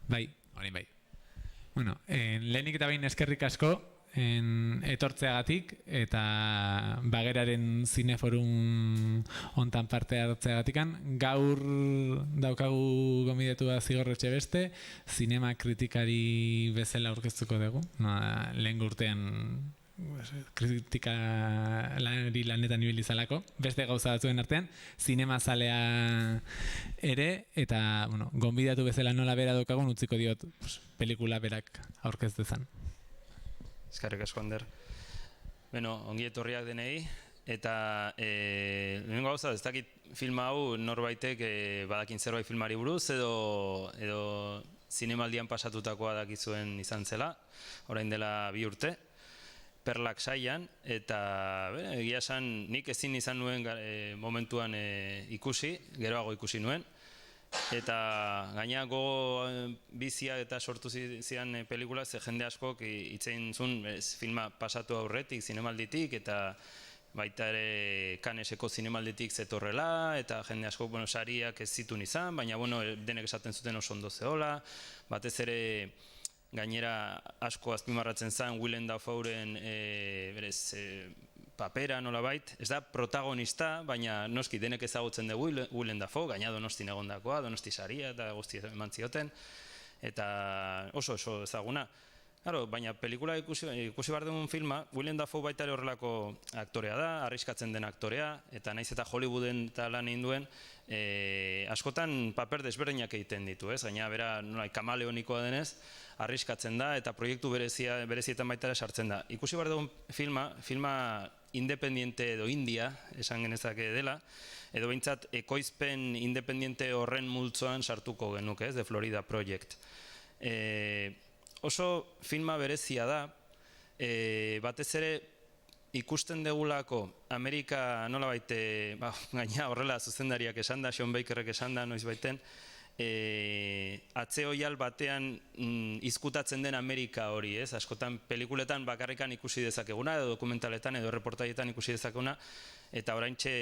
Bai, hori bai. Bueno, lehenik eta behin eskerrik asko etortzeagatik eta Bageraren zineforum hontan parte hartzeagatikan. Gaur daukagu gonbidatua Zigor Etxebeste, zinema kritikari bezala aurkeztuko dugu. Lehen urtean kritika lanetan ibili zalako, beste gauza batzuen artean, zinema zalea ere, eta gonbidatu bezala nola bera daukagun utziko diot pelikula berak aurkez dezan. Eskerrik asko, Ander. Ongi etorriak denei, eta lehenengo gauza, ez dakit filma hau norbaitek badakin zerbait filmari buruz, edo zinemaldian pasatutakoa dakizuen izan zela, orain dela 2 urte, Perlak saian, eta egia esan nik ezin izan nuen momentuan ikusi, geroago ikusi nuen, eta gaina gogo bizia eta sortu zian pelikula, ze jende askok hitzein zuen filma pasatu aurretik, zinemalditik, eta baita ere Canneseko zinemalditik zetorrela, eta jende askok sariak ez zituen izan, baina denek esaten zuten oso ondo zehola, batez ere gainera asko azpimarratzen zen Willem Dafoeren papera nolabait, ez da protagonista, baina noski denek ezagutzen dugu Willem Dafoe, gaina Donostin egondakoa, Donosti saria eta guzti eman zioten, eta oso ezaguna. Baina pelikula ikusi behar dugun filma, Willem Dafoe baita ere horrelako aktorea da, arriskatzen den aktorea, eta naiz eta Hollywooden eta lan egin duen, askotan paper desberdinak egiten ditu, ez? Gaina bera kamaleonikoa denez, arriskatzen da eta proiektu berezietan baita ere sartzen da. Ikusi behar dugun filma independiente edo india, esan genezake dela, edo behintzat ekoizpen independiente horren multzoan sartuko genuke, ez? The Florida Project. Oso filma berezia da, batez ere ikusten degulako Amerika nolabait, gaina horrela zuzendariak esan da, Sean Bakerrek esan da noiz baiten, atzeoial batean izkutatzen den Amerika hori, ez? Askotan pelikuletan bakarrikan ikusi dezakeguna, edo dokumentaletan, edo reportaietan ikusi dezakeguna, eta oraintxe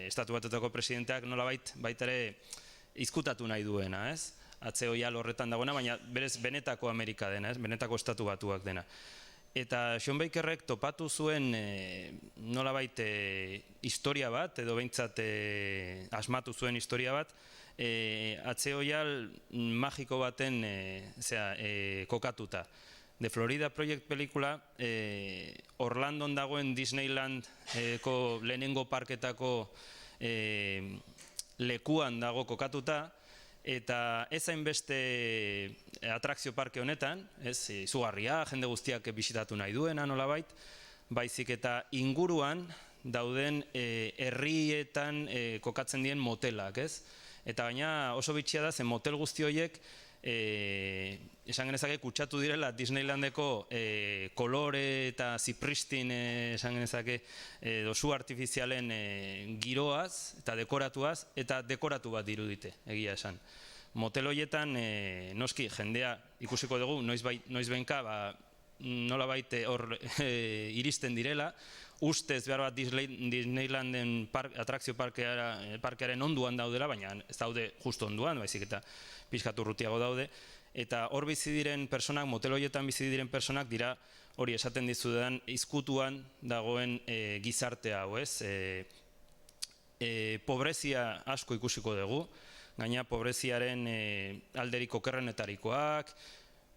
Estatu Batuetako presidenteak nolabait baita ere izkutatu nahi duena, ez? Atzeoial horretan dagoena, baina berez benetako Amerika dena, benetako Estatu Batuak dena. Eta Sean Bakerrek topatu zuen nolabait historia bat, edo behintzat asmatu zuen historia bat, atzeoial magiko baten kokatuta. The Florida Project pelikula Orlandon dagoen Disneylandko lehenengo parketako lekuan dago kokatuta, eta ez hainbeste atrakzio parke honetan, ez izugarria, jende guztiak bisitatu nahi duena nolabait, baizik eta inguruan dauden herrietan kokatzen dien motelak, ez? Eta baina oso bitxia da, zen motel guzti horiek esan genezake kutsatu direla Disneylandeko kolore eta zipristin esan genezake dozu artifizialen giroaz eta dekoratuaz, eta dekoratu bat dirudite, egia esan. Motel horietan noski jendea ikusiko dugu, noiz behinka nolabait hor iristen direla, ustez behar bat Disneylanden atrakzio parkearen onduan daudela, baina ez daude justo onduan, baizik eta pixkat urrutiago daude, eta hor bizi diren personak, motel horietan bizi diren personak dira hori esaten dizudan izkutuan dagoen gizarte hau, ez? Pobrezia asko ikusiko dugu, gaina pobreziaren alderik okerrenetarikoak,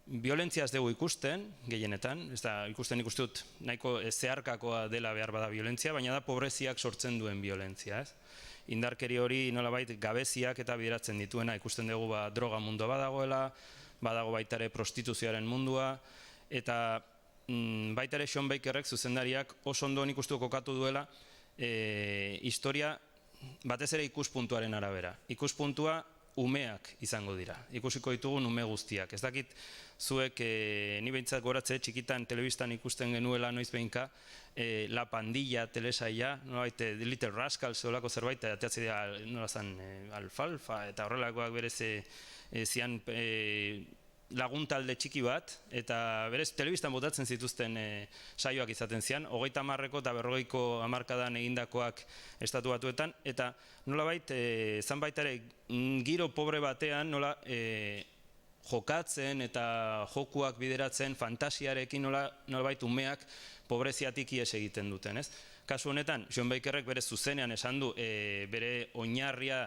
violentzia ez dugu ikusten, gehienetan, ez da ikusten ikustut nahiko zeharkakoa dela behar bada violentzia, baina da pobreziak sortzen duen violentzia, ez? Indarkeri hori nolabait gabeziak eta bideratzen dituena, ikusten dugu droga mundua badagoela, badago baita ere prostituzioaren mundua, eta baita ere Sean Bakerrek zuzendariak oso ondo ikustu kokatu duela historia batez ere ikuspuntuaren arabera. Ikuspuntua umeak izango dira, ikusiko ditugun ume guztiak. Ez dakit zuek, ni behintzat goratze txikitan telebistan ikusten genuela noiz behinka, La Pandilla telesaia, nolabait Little Rascals zeolako zerbait, eta teatzi dira nolazan alfalfa, eta horrelakoak berez zian laguntalde txiki bat, eta berez telebistan botatzen zituzten saioak izaten zian, 30ko eta 40ko hamarkadan egindakoak Estatu Batuetan, eta nolabait zanbait ere giro pobre batean nola jokatzen eta jokuak bideratzen fantasiarekin nolabait umeak pobreziatik ihes egiten duten, ez? Kasu honetan, Sean Bakerrek bere zuzenean esan du bere oinarria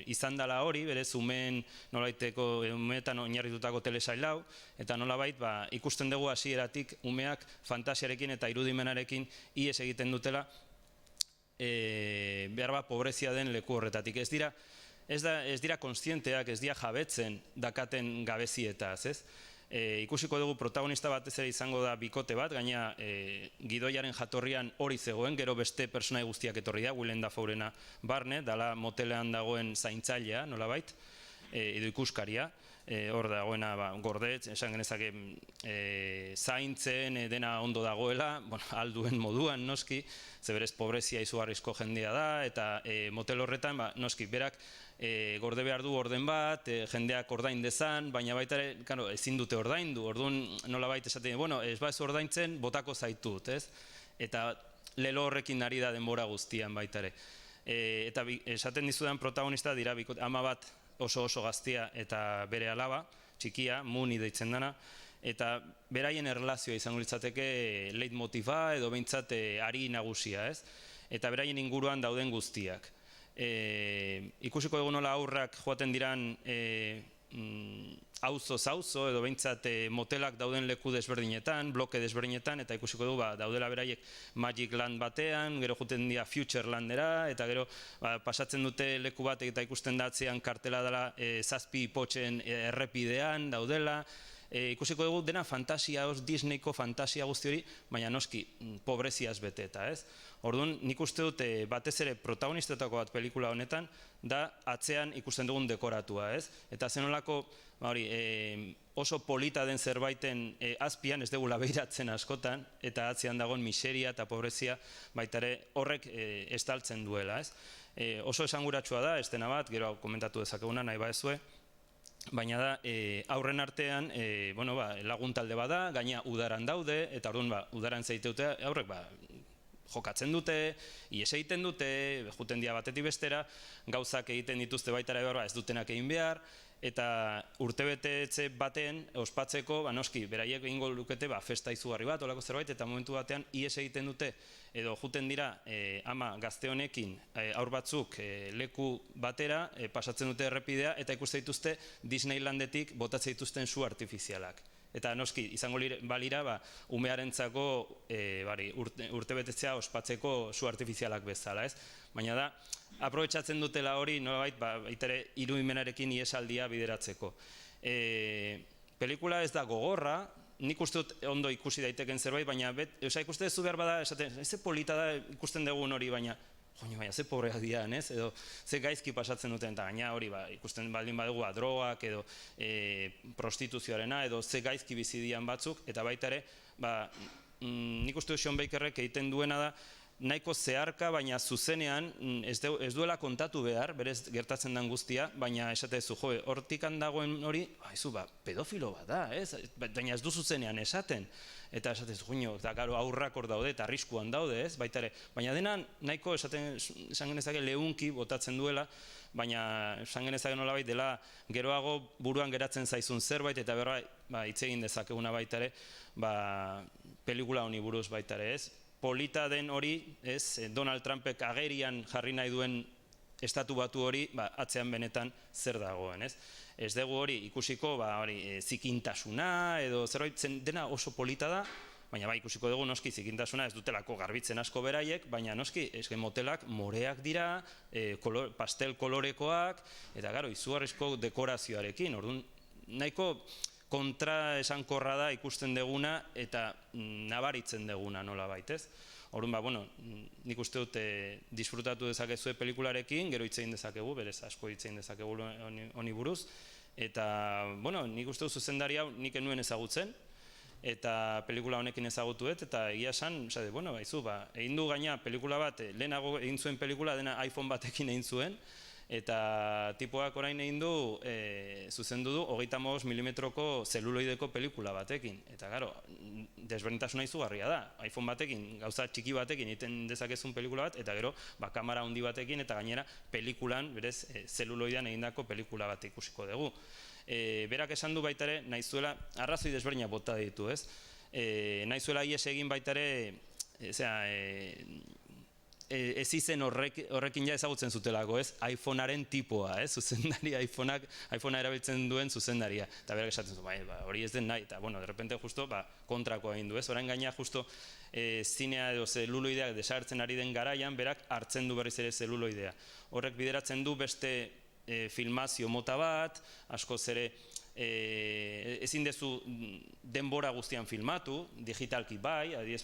izan dela hori, bere umeetan oinarritutako telesail hau, eta nolabait ikusten dugu hasieratik umeak fantasiarekin eta irudimenarekin ihes egiten dutela behar pobrezia den leku horretatik. Ez dira kontzienteak, ez dira jabetzen dakaten gabezietaz, ez? Ikusiko dugu protagonista batez ere izango da bikote bat, gaina gidoiaren jatorrian hori zegoen, gero beste personai guztiak etorri da, Willem Dafoerena barne, dala motelean dagoen zaintzailea, nolabait, edo ikuskaria, hor dagoena gordetz, esan genezake zaintzen dena ondo dagoela, alduen moduan noski, ze berez pobrezia izugarrizko jendea da, eta motel horretan noski berak gorde behar du orden bat, jendeak ordain dezan, baina baita ere, ezin dute ordaindu, orduan nolabait esaten, ez ez ordaintzen, botako zaitut, ez? Eta lelo horrekin ari da denbora guztian baita ere. Eta esaten dizudan protagonista dira ama bat oso gaztia eta bere alaba, txikia, Mooney deitzen dana, eta beraien erlazioa izango litzateke leitmotifa edo behintzat ari nagusia, ez? Eta beraien inguruan dauden guztiak. Ikusiko dugu nola aurrak joaten diran auzo edo behintzat motelak dauden leku desberdinetan, bloke desberdinetan, eta ikusiko dugu daudela beraiek Magic Land batean, gero joaten dira Future Landera, eta gero pasatzen dute leku bat eta ikusten datzean kartela dela zazpi ipotxen errepidean daudela. Ikusiko dugu dena fantasia, Disneyko fantasia guzti hori, baina noski pobreziaz beteta, ez? Orduan, nik uste dut batez ere protagonistetako bat pelikula honetan, da atzean ikusten dugun dekoratua, ez? Eta zenolako, oso polita den zerbaiten azpian, ez dugu labeiratzen askotan, eta atzean dagoen miseria eta pobrezia baita ere horrek estaltzen duela, ez? Oso esanguratsua da, ez dena bat, gero komentatu dezakeguna nahi baezue, baina da, aurren artean, lagun talde bada, gaina udaran daude, eta orduan udaran zeiteute aurrek jokatzen dute, ihes egiten dute, juten dia batetik bestera, gauzak egiten dituzte baitara ez dutenak egin behar, eta urtebetetze baten ospatzeko, noski, beraiek egingo lukete festa izugarri bat, olako zerbait, eta momentu batean ihes egiten dute, edo juten dira ama gazte honekin aur batzuk leku batera, pasatzen dute errepidea, eta ikuste dituzte Disneylandetik botatzen dituzten su artifizialak. Eta noski, izango balira, umearentzako urtebetetzea ospatzeko su artifizialak bezala, ez? Baina da, aprobetxatzen dutela hori, nolabait, baita ere, irudimenarekin iesaldia bideratzeko. Pelikula ez da gogorra, nik uste dut ondo ikusi daiteken zerbait, baina ikuste duzu behar bada, esaten, ez polita da ikusten dugun hori, baina ze pobreak dian, ez? Edo ze gaizki pasatzen duten, eta gaina hori ikusten baldin badugu drogak edo prostituzioarena, edo ze gaizki bizi dian batzuk, eta baita ere, nik uste dut Sean Bakerrek egiten duena da, nahiko zeharka, baina zuzenean ez duela kontatu behar, berez gertatzen den guztia, baina esatezu, hortik handagoen hori, pedofilo bat da, ez? Baina ez du zuzenean esaten. Eta esatezu, eta aurrak hor daude, eta arriskuan daude, ez? Baita ere, baina dena nahiko esan genezake leunki botatzen duela, baina esan genezake nolabait dela geroago buruan geratzen zaizun zerbait, eta berra hitz egin dezakeguna baita ere, pelikula honi buruz baita ere, ez? Polita den hori, ez, Donald Trumpek agerian jarri nahi duen estatu batu hori, atzean benetan zer dagoen, ez? Ez dugu hori ikusiko, zikintasuna, edo zerbait dena oso polita da, baina ikusiko dugu noski zikintasuna ez dutelako garbitzen asko beraiek, baina noski motelak moreak dira, pastel kolorekoak, eta gero, izugarrizko dekorazioarekin, orduan nahiko kontra esankorra da ikusten deguna eta nabaritzen deguna nola baitez. Orduan, nik uste dut disfrutatu dezakezue pelikularekin, gero hitz egin dezakegu, berez asko hitz egin dezakegu honi buruz. Eta, nik uste dut zuzendari hau nik enuen ezagutzen, eta pelikula honekin ezagutu dut, eta egia esan, egin du gaina pelikula bat, lehenago egin zuen pelikula, dena iPhone batekin egin zuen, Eta tipoak orain egin du, zuzendu du, 35 milimetroko zeluloideko pelikula batekin. Eta gero, desberdintasuna izugarria da. iPhone batekin, gauza txiki batekin egiten dezakezun pelikula bat, eta gero, kamera handi batekin, eta gainera, pelikulan, berez, zeluloidean egindako pelikula bat ikusiko dugu. Berak esan du baita ere, nahizuela, arrazoi desberdinak bota ditu, ez? Nahizuela ies egin baita ere, ez izen horrekin ja ezagutzen zutelako, ez? iPhonearen tipoa, ez? Zuzendaria, iPhonea erabiltzen duen zuzendaria. Eta berak esaten zu, hori ez den nahi, eta, bueno, de repente justo, kontrakoa egin du, ez? Orain gaina justo zinea edo zeluloideak desagertzen ari den garaian, berak hartzen du berriz ere zeluloidea. Horrek bideratzen du beste filmazio mota bat, askoz ere ezin dezu denbora guztian filmatu, digitalki bai, adiez,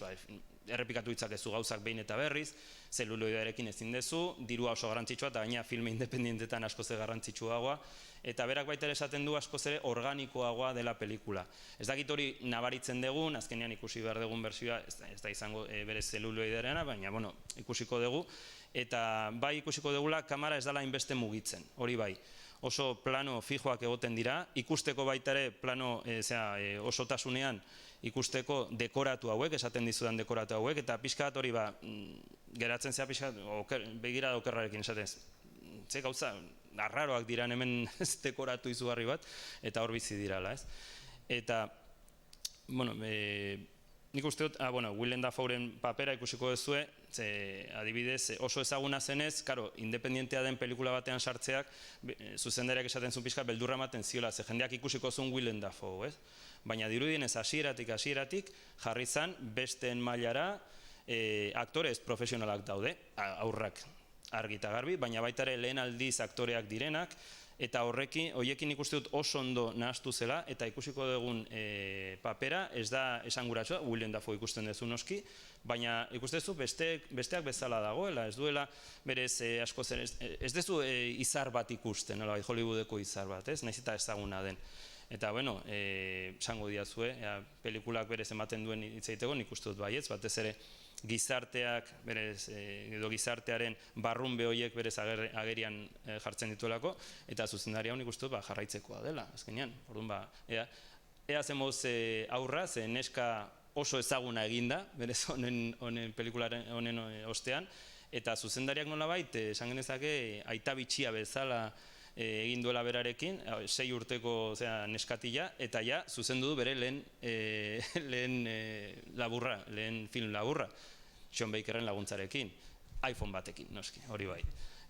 errepikatu ditzakezu gauzak behin eta berriz, zeluloidearekin ezin dezu, dirua oso garrantzitsua eta gaina filme independentetan askoz ere garrantzitsuagoa, eta berak baita ere esaten du askoz ere organikoagoa dela pelikula. Ez dakit hori nabaritzen dugun, azkenean ikusi behar dugun bertsioa, ez da izango bere zeluloidearena, baina bueno, ikusiko dugu, eta bai ikusiko dugula kamera ez dela inbeste mugitzen, hori bai. Oso plano fijoak egoten dira, ikusteko baita ere plano osotasunean ikusteko dekoratu hauek, esaten dizudan dekoratu hauek, eta pixka bat hori geratzen zea pixka begira okerrarekin esatez. Ze gauza, arraroak diran hemen dekoratu izugarri bat, eta hor bizi dirala, ez? Eta, bueno, nik uste dut, Willem Dafoeren papera ikusiko duzue, adibidez, oso ezaguna zenez, independientea den pelikula batean sartzeak, zuzendariak esaten zuen pixka, beldurra ematen ziola, ze jendeak ikusiko zuen Willem Dafoe, ez? Baina dirudienez hasieratik jarri zan besteen mailara aktorez profesionalak daude, aurrak argi eta garbi, baina baita ere lehen aldiz aktoreak direnak, eta horiekin ikuste dut oso ondo nahastu zela, eta ikusiko dugun papera ez da esanguratsua, Willem Dafoe ikusten duzu noski, baina ikusten duzu besteak bezala dagoela, ez duela berez asko zer, ez duzu izar bat ikusten, Hollywoodeko izar bat, ez? Nahiz eta ezaguna den. Eta, bueno, esango diazue, pelikulak berez ematen duen hitz egiteko, nik uste dut baietz, batez ere gizarteak, berez, edo gizartearen barrunbe horiek berez agerian jartzen dituelako, eta zuzendaria nik uste dut jarraitzekoa dela, azkenean. Orduan, ea zemoz aurra, ze neska oso ezaguna eginda, berez honen pelikularen honen ostean, eta zuzendariak nolabait, esan genezake, aita bitxia bezala egin duela berarekin, 6 urteko neskatila, eta ja, zuzendu du bere lehen laburra, lehen film laburra, Sean Bakerren laguntzarekin, iPhone batekin, noski, hori bai.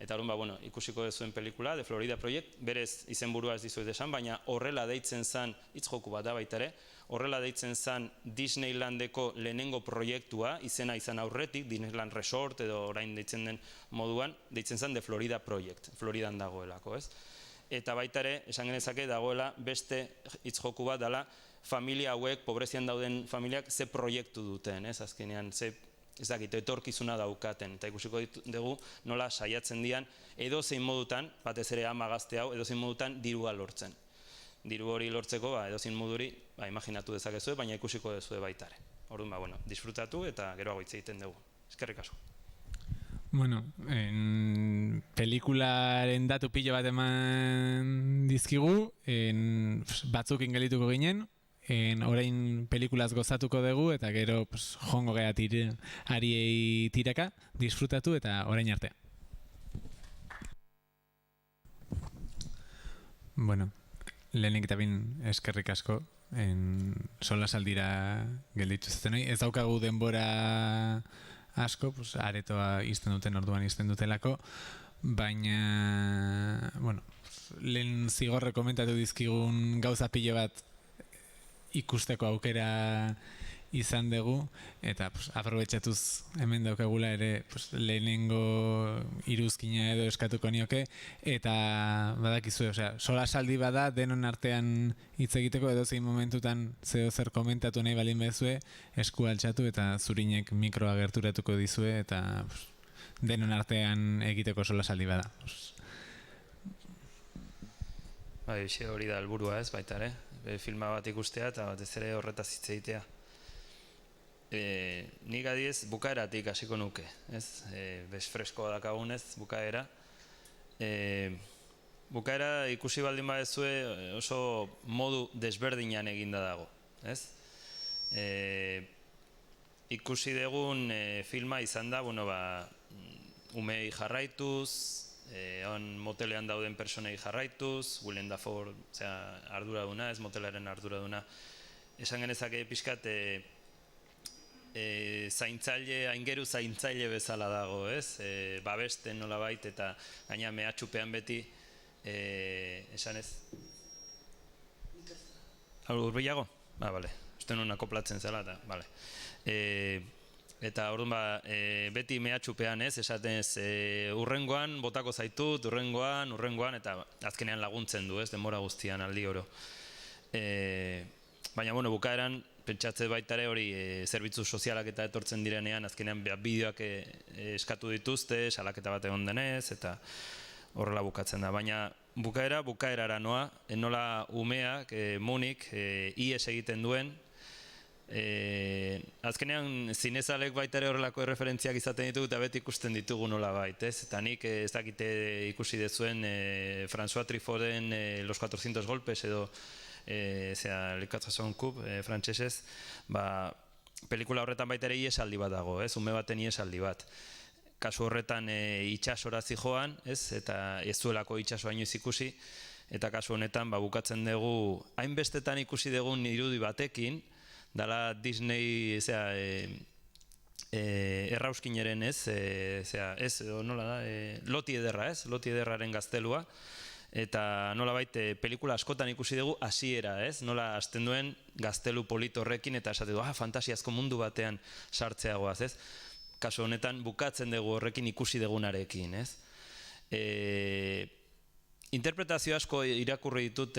Eta horren, ikusiko duzuen pelikula, The Florida Project, berez izenburua ez dizuet esan, baina horrela deitzen zan, hitz joku bat da baita ere, horrela deitzen zan Disneylandeko lehenengo proiektua, izena izan aurretik, Disneyland Resort edo orain deitzen den moduan, deitzen zan The Florida Project, Floridan dagoelako, ez? Eta baita ere, esan genezake dagoela beste hitz joku bat dela, familia hauek, pobrezian dauden familiak, ze proiektu duten, ez? Azkenean, ez dakit, etorkizuna daukaten, eta ikusiko dugu nola saiatzen dian, edozein modutan, batez ere ama gazte hau, edozein modutan dirua lortzen. Diru hori lortzeko, edozein moduri, imaginatu dezakezue, baina ikusiko dezue baitare. Orduan, disfrutatu eta geroago hitz egiten dugu. Eskerrik asko. Bueno, pelikularen datu pilo bat eman dizkigu, batzuk ingelituko ginen, orain pelikulaz gozatuko dugu, eta gero jongo geha ariei tiraka, disfrutatu eta orain arte. Bueno, lehenik eta bin eskerrik asko, sola saldira gelditu zuten hori. Ez daukagu denbora asko, aretoa izten duten orduan izten dutelako, baina, bueno, lehen zigorre komentatu dizkigun gauza pilo bat ikusteko aukera izan dugu, eta aprobetxatuz hemen daukagula ere lehenengo iruzkina edo eskatuko nioke, eta badakizue, sola saldi bada denon artean hitz egiteko edozein momentutan zeo zer komentatu nahi balin bezue, esku altxatu eta zurinek mikroa gerturatuko dizue, eta denon artean egiteko sola saldi bada. Hori da helburua ez baita ere, filma bat ikustea eta batez ere horretaz hitz egitea. Nik adiez bukaeratik hasiko nuke, ez? Bez freskoa dakagunez bukaera. Bukaera ikusi baldin badezue oso modu desberdinan eginda dago, ez? Ikusi dugun filma izan da, umei jarraituz, motelean dauden personei jarraituz, Willem Dafoe arduraduna, ez motelaren arduraduna. Esan genezake pixkat zaintzaile, aingeru zaintzaile bezala dago, ez? Babesten nolabait eta gaina mehatxupean beti, esan ez? Urbilago? Bale, uste nuen akoplatzen zela eta, bale. Eta orduan beti mehatxupean ez, esaten ez, urrengoan botako zaitut, urrengoan, eta azkenean laguntzen du, ez, denbora guztian aldi oro. Baina, bukaeran, pentsatze baita ere hori zerbitzu sozialak eta etortzen direnean, azkenean bideoak eskatu dituzte, salaketa bat egon denez, eta horrela bukatzen da. Baina bukaerara noa, nola umeak, Monik, ies egiten duen, azkenean zinezalek baita ere horrelako referentziak izaten ditugu eta beti ikusten ditugu nola bait, ez? Eta nik ez dakite ikusi dezuen François Truffauten Los 400 golpes edo Le 400 coups frantsesez, pelikula horretan baita ere iesaldi bat dago, ez? Ume baten iesaldi bat. Kasu horretan itsasora zijoan, ez? Eta ez zuelako itsasoa inoiz ikusi, eta kasu honetan bukatzen dugu, hainbestetan ikusi dugun irudi batekin, dala Disney, errauskineren, ez? Nola da? Loti ederra, ez? Loti ederraren gaztelua. Eta nolabait pelikula askotan ikusi dugu hasiera, ez? Nola hasten duen gaztelu polit horrekin eta esate du, fantasiazko mundu batean sartzeagoaz, ez? Kasu honetan bukatzen dugu horrekin ikusi dugunarekin, ez? Interpretazio asko irakurri ditut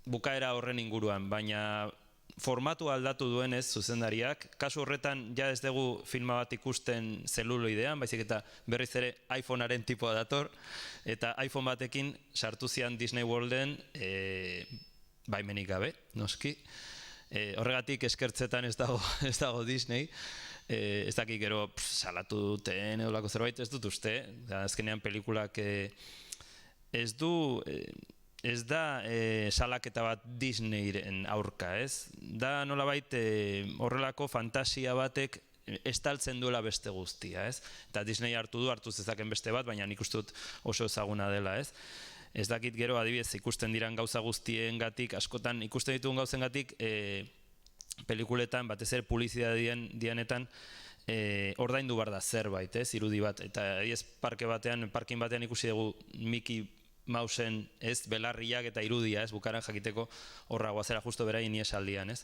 bukaera horren inguruan, baina formatu aldatu duenez zuzendariak, kasu horretan ja ez dugu filma bat ikusten zeluloidean, baizik eta berriz ere iPhonearen tipoa dator, eta iPhone batekin sartu zian Disney Worlden baimenik gabe, noski. Horregatik eskertzetan ez dago Disney, ez dakik gero salatu duten edolako zerbait, ez dut uste, azkenean pelikulak ez da salaketa bat Disneyren aurka, ez? Da nolabait horrelako fantasia batek estaltzen duela beste guztia, ez? Eta Disney hartu zezaken beste bat, baina nik uste dut oso ezaguna dela, ez? Ez dakit gero adibidez ikusten diran gauza guztiengatik, askotan ikusten ditugun gauzengatik pelikuletan, batez ere publizitatean dianetan, ordaindu behar da zerbait, ez? Irudi bat, eta adibidez parkin batean ikusi dugu Mickey Mausen, ez, belarriak eta irudia, ez, bukaran jakiteko horra guazera justo beraien iesaldian, ez.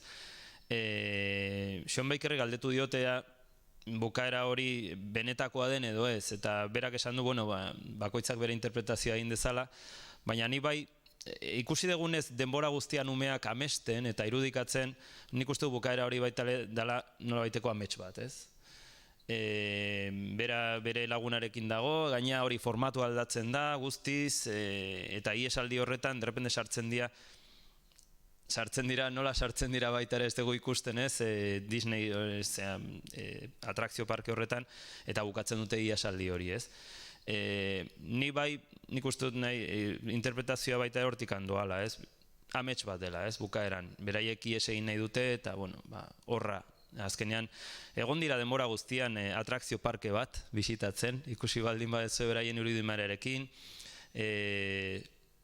Sean Bakerri galdetu diotea bukaera hori benetakoa den edo ez, eta berak esan du, bakoitzak bere interpretazioa egin dezala, baina ni bai ikusi dugunez denbora guztian umeak amesten eta irudikatzen, nik uste du bukaera hori baita dela nolabaiteko amets bat, ez. Bere lagunarekin dago, gaina hori formatu aldatzen da guztiz, eta iesaldi horretan derrepende sartzen dira baita ere ez dugu ikusten, ez, Disney atrakzio parke horretan, eta bukatzen dute iesaldi hori, ez. Nik uste dut nahi interpretazioa baita hortik handoala, ez, amets bat dela, ez, bukaeran, beraiek ies egin nahi dute, eta horra, azkenean, egon dira denbora guztian atrakzio parke bat bisitatzen, ikusi baldin badezu beraien irudimarearekin,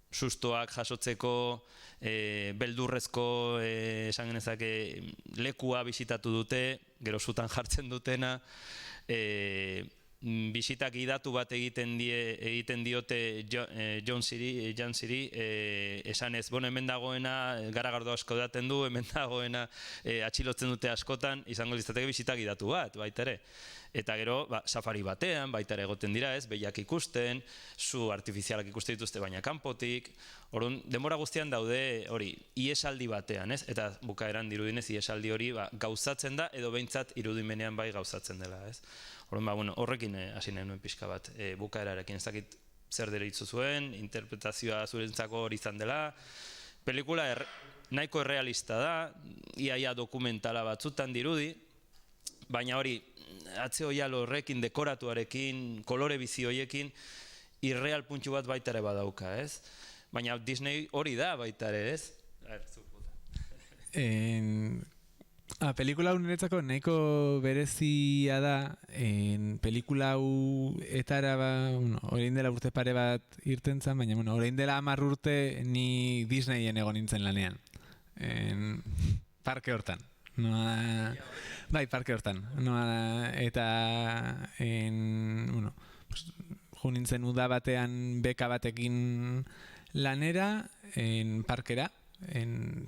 sustoak jasotzeko, beldurrezko esan genezake lekua bisitatu dute, gero sutan jartzen dutena, bisitak idatu bat egiten diote Jan Siri, esan ez, hemen dagoena garagardo asko daten du, hemen dagoena atxilotzen dute askotan, izango litzateke bisitak idatu bat, baita ere. Eta gero, safari batean, baita ere egoten dira, ez, behiak ikusten, zu artifizialak ikuste dituzte baina kanpotik, orduan, denbora guztian daude hori, iesaldi batean, ez, eta bukaeran dirudinez iesaldi hori gauzatzen da, edo behintzat irudimenean bai gauzatzen dela, ez. Orduan, horrekin hasi nahi nuen pixka bat, bukaerarekin, ez dakit zer deritzu zuen, interpretazioa zurentzako hori izan dela, pelikula nahiko errealista da, iaia dokumentala batzutan dirudi, baina hori, atzeo jalo horrekin, dekoratuarekin, kolore bizi horiekin, irreal puntxu bat baita ere badauka, ez? Baina Disney hori da baita ere, ez? Pelikula hau niretzako nahiko berezia da, pelikula hau etara orain dela urte pare bat irten zen, baina orain dela 10 urte ni Disneyen egon nintzen lanean. Parke hortan. Bai, parke hortan. Eta jo nintzen uda batean beka batekin lanera, parkera,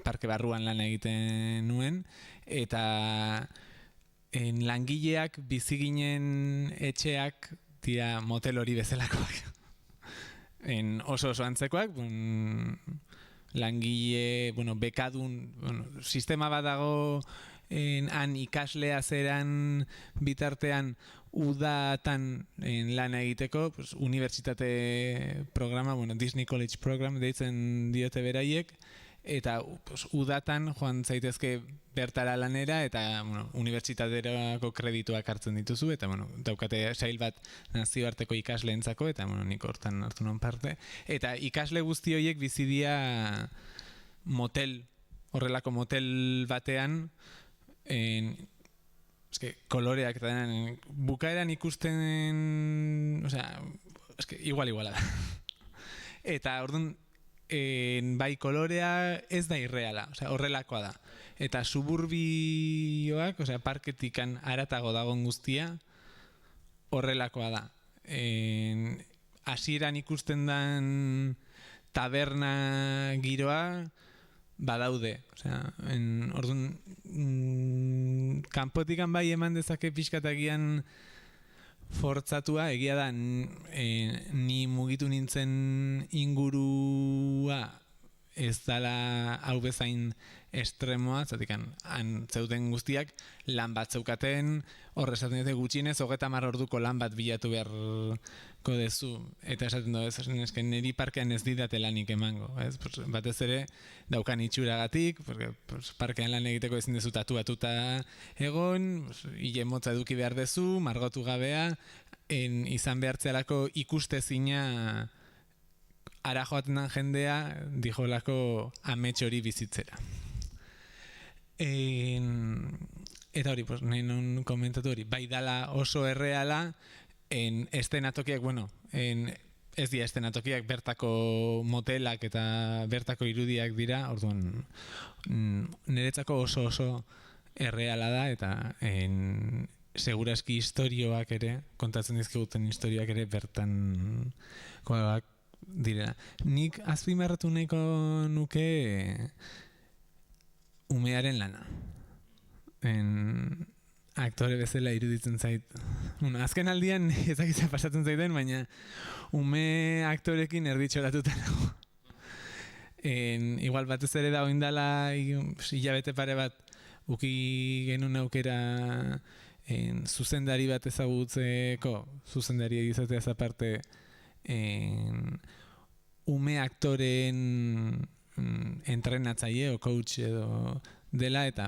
parke barruan lan egiten nuen, eta langileak bizi ginen etxeak dira motel hori bezalakoak. Oso antzekoak, langile, bekadun, sistema bat dago han ikaslea zeran bitartean udatan lan egiteko, unibertsitate programa, Disney College Program deitzen diote beraiek, eta udatan joan zaitezke bertara lanera eta unibertsitaterako kredituak hartzen dituzu, eta daukate sail bat nazioarteko ikasleentzako, eta nik hortan hartu non parte. Eta ikasle guzti horiek bizidia horrelako motel batean, koloreak eta bukaeran ikusten, iguala da. Eta orduan, bai kolorea ez da irreala, horrelakoa da. Eta suburbioak, parketikan haratago dagoen guztia, horrelakoa da. Hasieran ikusten den taberna giroa badaude. Orduan, kanpotikan bai eman dezake pixkatagian fortzatua, egia da ni mugitu nintzen ingurua ez dala hau bezain estremoa, zatikan han zeuden guztiak lan bat zeukaten, esaten dute gutxienez 30 orduko lan bat bilatu beharko dezu, eta esaten du niri parkean ez didate lanik emango, batez ere daukan itxuragatik, parkean lan egiteko ezin dezu tatuatuta egon, hile motza eduki behar dezu, margotu gabea, izan behartzealako ikustezina ara joaten den jendea dijolako amets hori bizitzera. Eta hori, nahi non komentatu hori, bai dala oso erreala, estenatokiak, ez dira estenatokiak, bertako motelak eta bertako irudiak dira, orduan niretzako oso erreala da, eta segurazki istorioak ere, kontatzen dizkiguten istorioak ere bertan direla. Nik azpimarratu nahiko nuke umearen lana. Aktore bezala iruditzen zait. Azken aldian ezakitza pasatzen zaiten, baina ume aktorekin erditxoratuta nago. Igual batez ere da oindala hilabete pare bat uki genuen aukera zuzendari bat ezagutzeko, zuzendari egizateaz aparte ume aktoreen entrenatzaile o coach edo dela, eta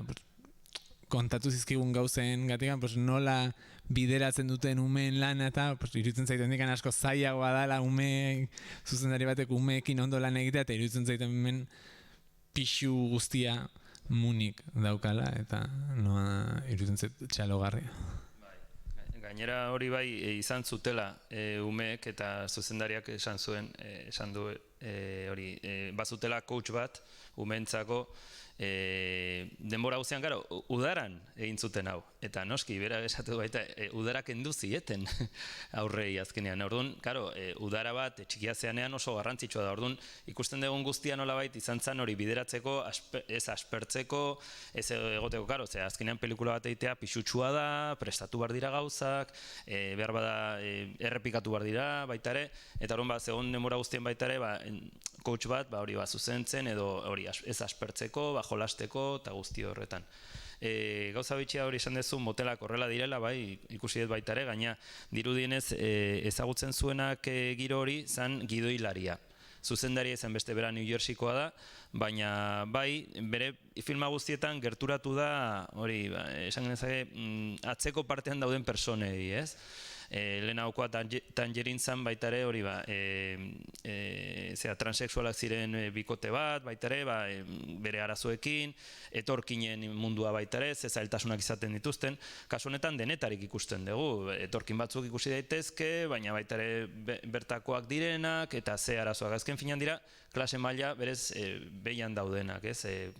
kontatu zizkigun gauzen gatikan, nola bideratzen duten umeen lana, eta iruditzen zaiten dikan asko zailagoa dela zuzendari batek umeekin ondo lan egitea, eta iruditzen zaiten hemen pixu guztia munik daukala, eta noa iruditzen zait txalogarria. Gainera hori bai izan zutela umeek, eta zuzendariak esan du hori, bazutela coach bat umeentzako, denbora guztian, gara, udaran egin zuten hau, eta noski, bera esatu baita, udarak endu zieten aurrei azkenean. Orduan, karo, udara bat txikia zeanean oso garrantzitsua da. Orduan, ikusten dugun guztia nolabait izan zen hori bideratzeko, ez aspertzeko, ez egoteko, karo, ze azkenean pelikula bat egitea pixutsua da, prestatu bar dira gauzak, behar bada errepikatu bar dira baita ere, eta orduan, zegoen denbora guztien baita ere, coach bat, hori zuzentzen, edo hori ez aspertzeko, jolasteko, eta guzti horretan. Gauza bitxia hori esan dezu, motelak horrela direla, bai, ikusi dut baita ere, gaina dirudienez ezagutzen zuenak giro hori zan gidoilaria. Zuzendari ezen beste bera New Jerseykoa da, baina bai, bere filma guztietan gerturatu da, hori, esan genezake, atzeko partean dauden personei, ez? lehenagokoa Tangerine zan baita ere hori transexualak ziren bikote bat, baita ere bere arazoekin, etorkinen mundua baita ere, ze zailtasunak izaten dituzten. Kasu honetan denetarik ikusten dugu, etorkin batzuk ikusi daitezke, baina baita ere bertakoak direnak, eta ze arazoak. Azken finean dira, klase maila berez behian daudenak,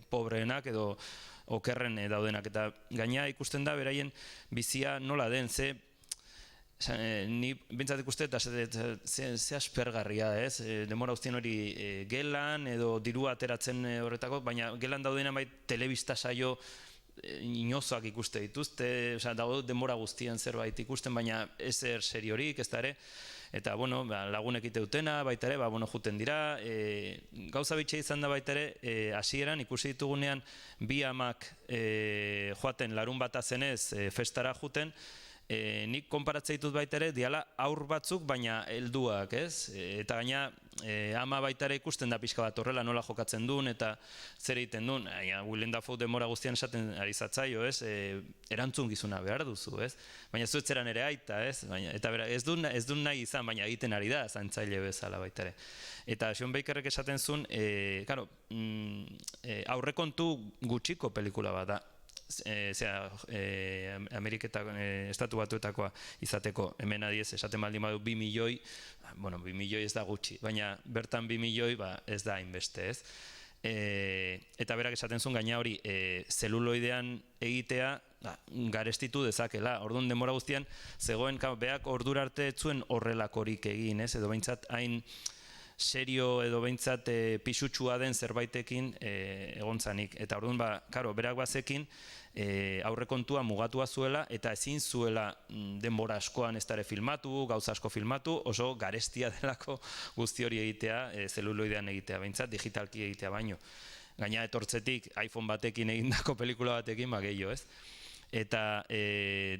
pobreenak edo okerren daudenak, eta gaina ikusten da beraien bizia nola den, ni bintzat ikuste eta ze aspergarria, demora guztien hori gelan edo dirua ateratzen horretako, baina gelan daudena telebista saio inozoak ikuste dituzte, dago demora guztien zerbait ikusten, baina ezer seriorik, ez da ere, eta lagunek ite dutena, baita ere, juten dira, gauza bitxe izan da baita ere, hasieran ikusi ditugunean bi amak joaten larun bata zenez festara juten, nik konparatzea ditut baita ere, diala aur batzuk, baina helduak, ez? Eta gaina ama baita ere ikusten da pixka bat horrela nola jokatzen duen eta zer egiten duen. Willem Dafoe demora guztian esaten ari zatzaio, ez? Erantzun gizuna behar duzu, ez? Baina zuetzeran ere aita, ez? Eta bera, ez du nahi izan, baina egiten ari da, zaintzaile bezala baita ere. Eta Sean Bakerrek esaten zuen, aurrekontu gutxiko pelikula bat da. Ameriketako estatu batuetakoa izateko, hemen adiez esaten baldin badu 2 milioi, 2 milioi ez da gutxi, baina bertan 2 milioi ez da hainbeste, ez? Eta berak esaten zuen gaina hori zeluloidean egitea garestitu dezakela, orduan denbora guztian zegoen, beak ordura arte etzuen horrelakorik egin, ez? Edo behintzat hain serio edo behintzat pisutsua den zerbaitekin egontzanik. Eta orduan, berak bazekin aurrekontua mugatua zuela eta ezin zuela denbora askoan ez dara filmatu, gauza asko filmatu, oso garestia delako guzti hori egitea, zeluloidean egitea, behintzat digitalki egitea baino. Gaina etortzetik iPhone batekin egindako pelikula batekin, gehiago, ez? Eta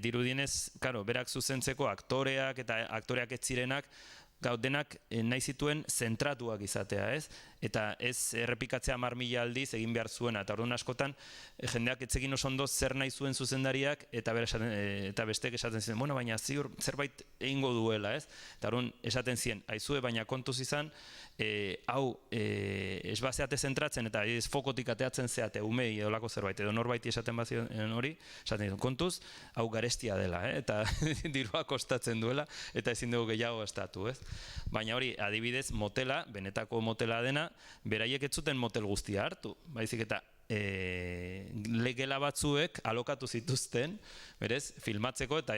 dirudienez, berak zuzentzeko aktoreak eta aktoreak ez zirenak, denak nahi zituen zentratuak izatea, ez? Eta ez errepikatzea 10.000 aldiz egin behar zuena, eta orduan askotan jendeak etzekin oso ondo zer nahi zuen zuzendariak eta bestek esaten ziren, baina ziur zerbait egingo duela, ez? Eta orduan esaten ziren, aizue, baina kontuz izan, hau ez bazeate zentratzen eta ez fokotik ateatzen zeate umei edolako zerbait, edo norbaiti esaten bazioen hori, esaten ziren, kontuz, hau garestia dela, eta dirua kostatzen duela, eta ezin dugu gehiago estatu, ez? Baina hori, adibidez, motela, benetako motela dena, beraiek ez zuten motel guztia hartu, baizik eta legela batzuek alokatu zituzten, berez, filmatzeko eta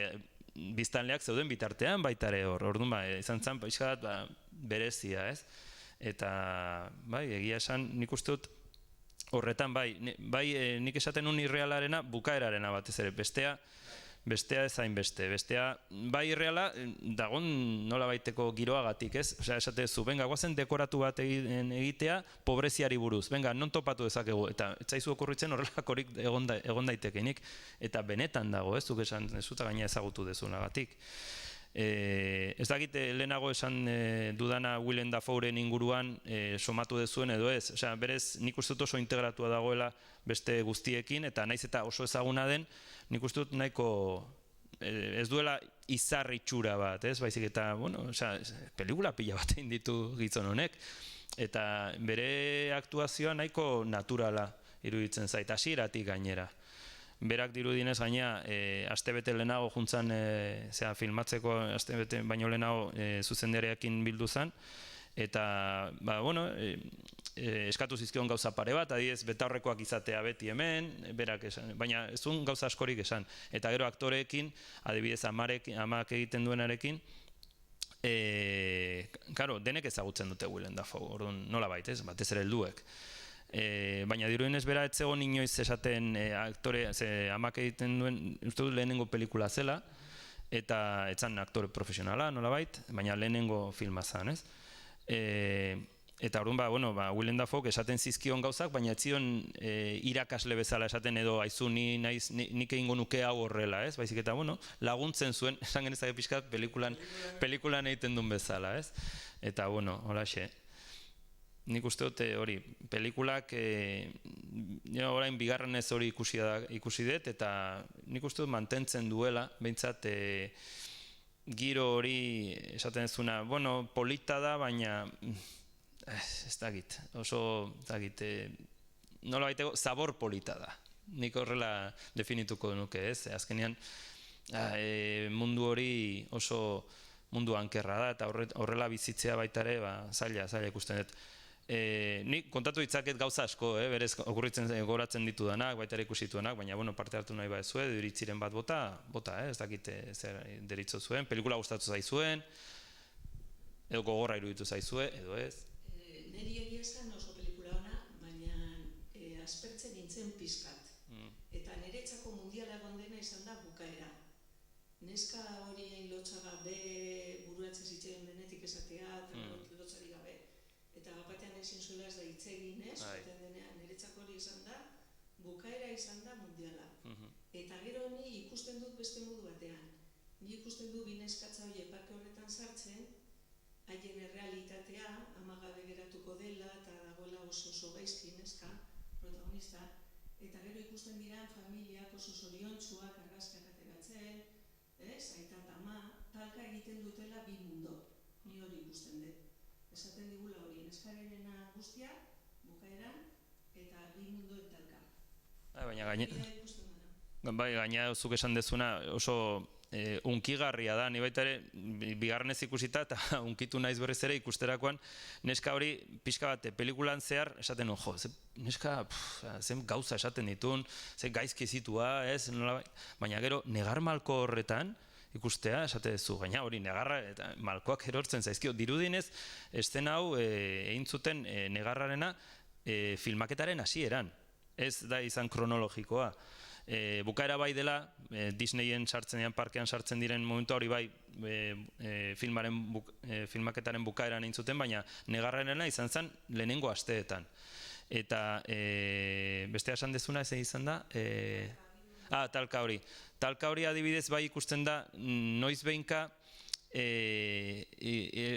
biztanleak zeuden bitartean baita ere hor, orduan izan zen pixka bat berezia, ez? Eta, egia esan, nik uste dut horretan, nik esaten nun irrealarena bukaerarena batez ere, bestea ez hainbeste, bestea, irreala, dagon nola baiteko giroagatik, ez? Osea, esatezu, guazen dekoratu bat egitea, pobreziari buruz, non topatu dezakegu, eta etzaizu okurritzen horrelakorik egon daitekenik, eta benetan dago, ez? Zuk esan, ez zuta gaina ezagutu dezunagatik. Ez dakit lehenago esan dudana Willem Dafoeren inguruan somatu dezuen edo ez, osea, berez nik uste dut oso integratua dagoela beste guztiekin, eta naiz eta oso ezaguna den, nik uste dut nahiko ez duela izar itxura bat, ez? Baizik eta, pelikula pila bat egin ditu gizon honek, eta bere aktuazioa nahiko naturala iruditzen zait, hasieratik gainera. Berak dirudienez gaina, astebete lehenago juntzan filmatzeko, astebete baino lehenago zuzendariakin bildu zen, eta, eskatu zizkion gauza pare bat, adibidez, betaurrekoak izatea beti hemen, berak esan, baina ez duen gauza askorik esan. Eta gero aktoreekin, adibidez, amak egiten duenarekin, denek ezagutzen dute Willem Dafoe, orduan nola baitez, batez ere helduek. Baina dirudienez bera ez zegoen inoiz esaten aktore, amak egiten duen, uste dut lehenengo pelikula zela, eta etzan aktore profesionala, nolabait, baina lehenengo filma zen, ez? Eta orduan, Willem Dafoe esaten zizkion gauzak, baina ez zion irakasle bezala esaten edo aizu nik egingo nuke hau horrela, ez? Baizik eta, laguntzen zuen, esan genezake pixkat, pelikulan egiten duen bezala, ez? Eta, holaxe. Nik uste dut hori, pelikulak orain bigarrenez hori ikusi dut, eta nik uste dut mantentzen duela, behintzat giro hori esaten zuna, bueno, polita da, baina ez dakit, oso ez dakit, nola baiteko, zabor polita da. Nik horrela definituko nuke, ez? Azkenean, mundu hori oso mundu ankerra da, eta horrela bizitzea baita ere, zaila ikusten dut. Nik kontatu ditzaket gauza asko, berez okurritzen goratzen ditudanak, baita ere ikusituanak, baina bueno, parte hartu nahi baezue, iritziren bat bota, ez dakit zer deritzo zuen, pelikula gustatu zaizuen, edo gogorra iruditu zaizue, edo ez. Neri egia esan oso pelikula ona, baina aspertzen nintzen pizkat. Eta niretzako mundiala egon dena izan da bukaera. Neska hori lotxagabe buruatzen zitzen denetik esatea, lotxari gabe. Eta batean ezin zuela ez da hitz egin, ez? Niretzako hori izan da, bukaera izan da mundiala. Eta gero ni ikusten dut beste modu batean. Ni ikusten du bineskatza hori parke horretan sartzen, haien errealitatea, amagabe geratuko dela eta dagoela oso gaizki neska, protagonista, eta gero ikusten dira familiak oso zoriontsuak argazkiak ateratzen, aita eta ama, talka egiten dutela bi mundo, ni hori ikusten dut. Esaten digula hori, neskarena guztia, bukaeran, eta bi mundoen talka. Bai, gaina zuk esan dezuna oso unkigarria da, ni baita ere bigarrenez ikusita eta unkitu naiz berriz ere ikusterakoan neska hori pixka bat pelikulan zehar esaten jo, neska zen gauza esaten ditun, zen gaizki zitua, ez, baina gero negar malko horretan ikustea, esate duzu, gaina hori negarra eta malkoak erortzen zaizkio, dirudinez eszena hau egin zuten negarrarena filmaketaren hasieran, ez da izan kronologikoa. Bukaera bai dela, Disneyen sartzen diren, parkean sartzen diren momentu hori bai filmaketaren bukaeran egin zuten, baina negarrenena izan zen lehenengo asteetan. Eta bestea esan dezuna ez izan da? Talka hori. Talka hori adibidez bai ikusten da noiz behinka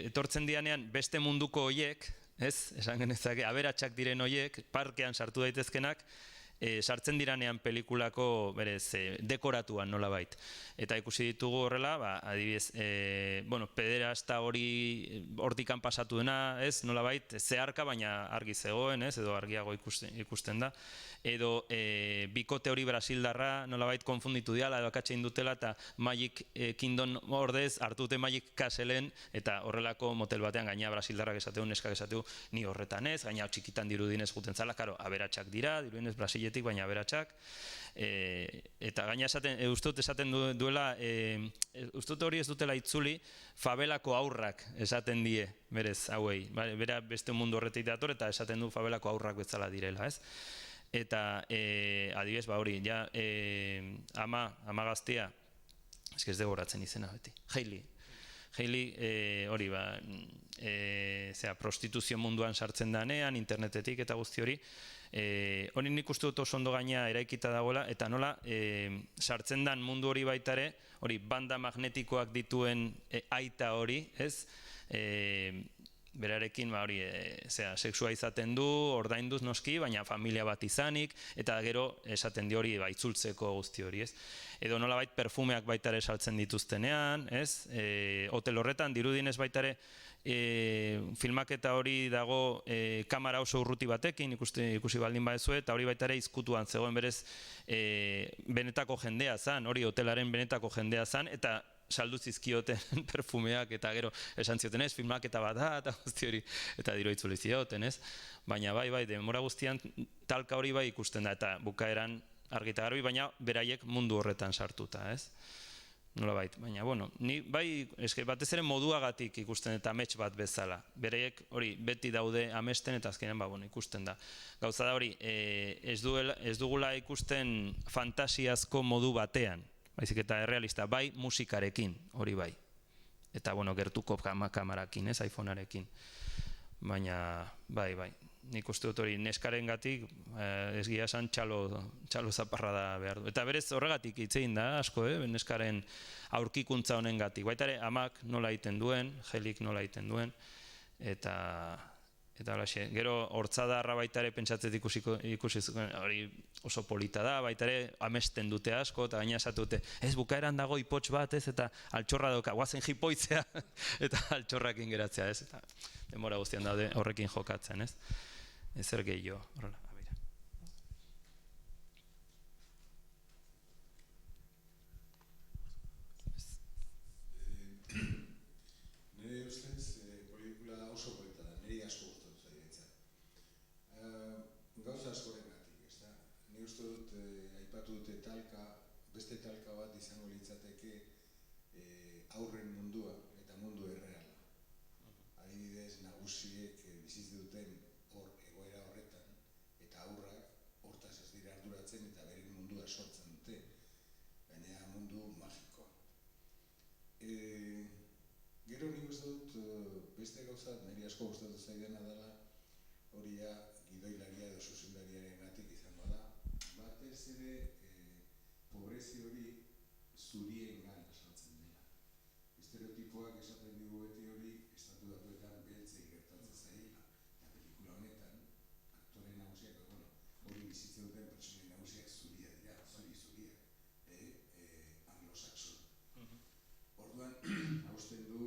etortzen dianean beste munduko hoiek, ez? Esan genezake, aberatsak diren hoiek, parkean sartu daitezkenak, sartzen diranean pelikulako berez dekoratuan nolabait. Eta ikusi ditugu horrela, adibidez, pederasta hori hortikan pasatu dena, ez, nolabait, zeharka, baina argi zegoen, ez, edo argiago ikusten da. Edo bikote hori brasildarra nolabait konfunditu diala, edo akatxe indutela, eta Magic Kingdom ordez hartute Magic Castle-en, eta horrelako motel batean gaina brasildarrak esateu, neskak esateu, ni horretan ez, gaina txikitan dirudinez juten zala, karo, aberatsak dira, dirudinez Brasiletik, baina aberatsak. Eta gaina ustut esaten duela, ustut hori ez dutela itzuli, fabelako aurrak esaten die, berez, hauei. Bera beste mundu horretik dator, eta esaten du fabelako aurrak bezala direla, ez? Eta adibidez, hori, ja, ama gaztea, ez degoratzen izena beti, Hailey, hori, prostituzio munduan sartzen danean, internetetik eta guzti hori, hori nik uste dut oso ondo gaina eraikita dagoela, eta nola sartzen dan mundu hori baitare, hori banda magnetikoak dituen aita hori, ez? Berarekin, hori, sexua izaten du, ordainduz noski, baina familia bat izanik, eta gero esaten di hori itzultzeko guzti hori, ez? Edo nolabait perfumeak baitare saltzen dituztenean, ez? Hotel horretan, dirudinez baitare filmaketa hori dago kamera oso urruti batekin, ikusi baldin badezue, eta hori baitare izkutuan zegoen berez benetako jendea zan, hori hotelaren benetako jendea zan, eta saldu zizkioten perfumeak, eta gero esan zioten ez, filmaketa bat da, eta guzti hori, eta diro itzuli zioten, ez? Baina bai, denbora guztian talka hori bai ikusten da, eta bukaeran argita garbi, baina beraiek mundu horretan sartuta, ez? Nola bait, baina, ni bai, batez ere moduagatik ikusten eta amets bat bezala. Beraiek hori beti daude amesten eta azkenean ikusten da. Gauza da hori, ez dugula ikusten fantasiazko modu batean, baizik eta errealista, bai musikarekin, hori bai. Eta, gertuko kamarakin, ez, iPhonearekin. Baina, bai, nik uste dut hori neskaren gatik, ez gira esan txalo zaparra da behar du. Eta berez horregatik hitz egin da, asko, neskaren aurkikuntza honen gatik. Baita ere, amak nola egiten duen, Haileyk nola egiten duen, eta Eta holaxe, gero hortzadarra baita ere pentsatzet ikusi zuen, hori oso polita da, baita ere amesten dute asko, eta gaina esatu dute, ez bukaeran dago ipotx bat, ez, eta altxorra dauka, guazen jipoitzea, eta altxorrakin geratzea, ez, eta denbora guztian daude horrekin jokatzen, ez, ezer gehiago, horrela. Nire ustez, pelikula oso polita da, niri asko gustatu zaidaitza. Gauza askorengatik, ezta? Ni uste dut aipatu dute beste talka bat izango litzateke aurren mundua eta mundu erreala. Adibidez, nagusiek biziz duten egoera horretan eta aurrak hortaz ez dira arduratzen eta beren mundua sortzen dute, gainera mundu magikoa. Gero nik uste dut beste gauza niri asko gustatu zaidana dela hori gidoilaria edo zuzendariarengatik izango da. Batez ere pobrezi hori zuriengan azaltzen dela. Estereotipoak esaten digu beti hori estatu batuetan beltzei gertatzen zaiela. Eta pelikula honetan aktore nagusiak, hori bizitzen duten pertsonei nagusiak zuria dira, zuriak, anglosaxon. Orduan, hausten du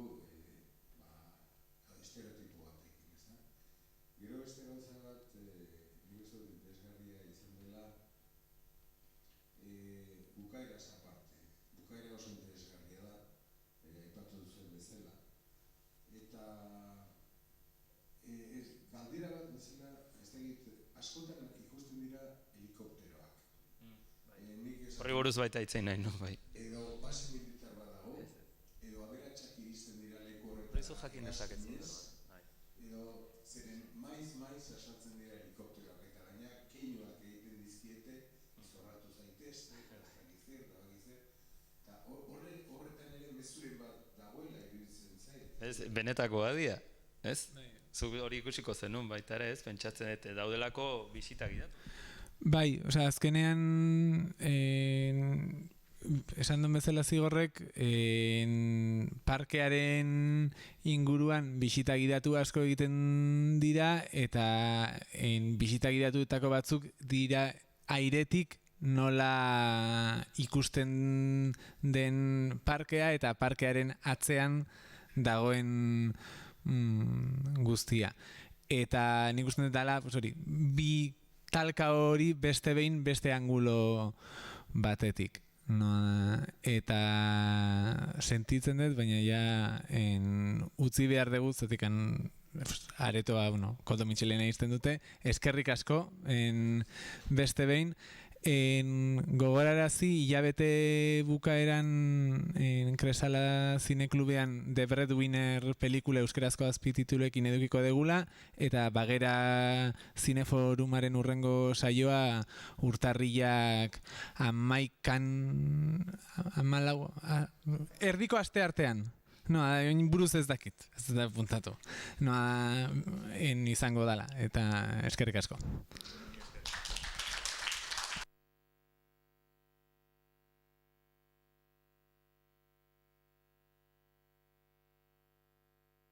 estereotipo batekin, ez da? Gero beste gauza bat, nik uste dut interesgarria izan dela, bukaeraz aparte. Bukaera oso interesgarria da, aipatu duzuen bezala. Eta galdera bat bezala, ez da askotan ikusten dira helikopteroak. Horri buruz baita itzen nahi, no? Edo base militar bat dago, edo aberatsak iristen dira leku horretan. Horizu jakin dezaketzen. Edo zeren maiz asaltzen dira helikopteroak, eta gaina keinuak egiten dizkiete, izorratu zaitezte, eta horretan ere mezuren bat dagoela iruditzen zait. Ez, benetakoa dira, ez? Zuk hori ikusiko zenun baita ere, ez? Pentsatzen dut, daudelako bisitak gidatu. Bai, osea, azkenean esan duen bezala Zigorrek parkearen inguruan bisita gidatu asko egiten dira eta bisita gidatutako batzuk dira airetik nola ikusten den parkea eta parkearen atzean dagoen guztia. Eta nik uste dut dela, bi talka hori beste behin beste angulo batetik. Eta sentitzen dut, baina ja utzi behar dugu, zetik aretoa, Koldo Mitxelena izten dute, eskerrik asko beste behin. Gogorarazi hilabete bukaeran Kresala Zineklubean The Breadwinner pelikula euskerazko azpitituluekin edukiko degula, eta Bagera Zineforumaren urrengo saioa urtarrilak 11 erdiko aste artean. Buruz ez dakit, ez da puntatu. Izango dala, eta eskerrik asko.